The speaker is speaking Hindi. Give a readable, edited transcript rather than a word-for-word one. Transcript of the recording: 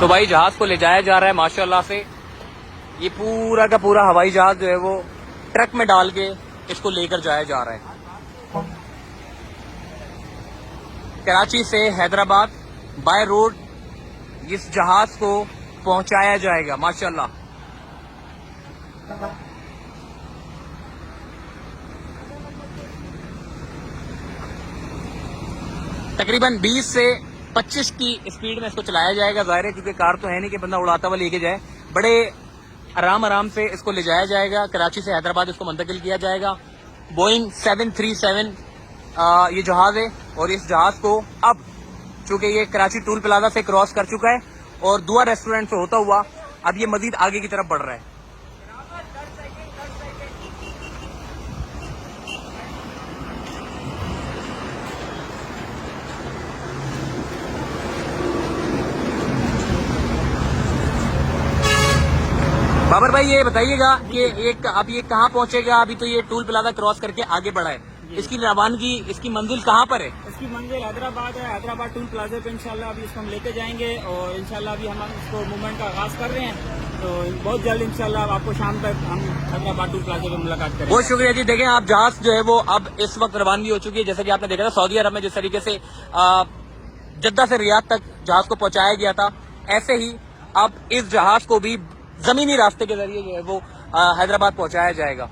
तो भाई जहाज को ले जाया जा रहा है माशाल्लाह से। ये पूरा का पूरा हवाई जहाज जो है वो ट्रक में डाल के इसको लेकर जाया जा रहा है। कराची से हैदराबाद बाय रोड इस जहाज को पहुंचाया जाएगा माशाल्लाह। तकरीबन 20 से 25 की स्पीड में इसको चलाया जाएगा। जाहिर है क्योंकि कार तो है नहीं कि बंदा उड़ाता हुआ लेके जाए, बड़े आराम आराम से इसको ले जाया जाएगा। कराची से हैदराबाद इसको मुंतकिल किया जाएगा। बोइंग 737 ये जहाज है और इस जहाज को अब चूंकि ये कराची टूल प्लाजा से क्रॉस कर चुका है और दुआ रेस्टोरेंट से होता हुआ अब ये मजीद आगे की तरफ बढ़ रहा है। बाबर भाई ये बताइएगा कि एक अब ये कहाँ पहुंचेगा? अभी तो ये टूल प्लाजा क्रॉस करके आगे बढ़ा है, इसकी रवानगी, इसकी मंजिल कहाँ पर है? इसकी मंजिल हैदराबाद है। हैदराबाद टूल प्लाजा पे इंशाल्लाह अभी इसको हम लेके जाएंगे और इंशाल्लाह अभी हम इसको मूवमेंट का आगाज कर रहे हैं। तो बहुत जल्द इंशाल्लाह आपको शाम तक हम हैदराबाद टूल प्लाजा पे मुलाकात करेंगे। बहुत शुक्रिया जी। देखें आप जहाज जो है वो अब इस वक्त रवानगी हो चुकी है। जैसे कि आपने देखा था सऊदी अरब में जिस तरीके से जद्दा से रियाद तक जहाज को पहुंचाया गया था, ऐसे ही अब इस जहाज को भी जमीनी रास्ते के जरिए जो है वो हैदराबाद पहुंचाया जाएगा।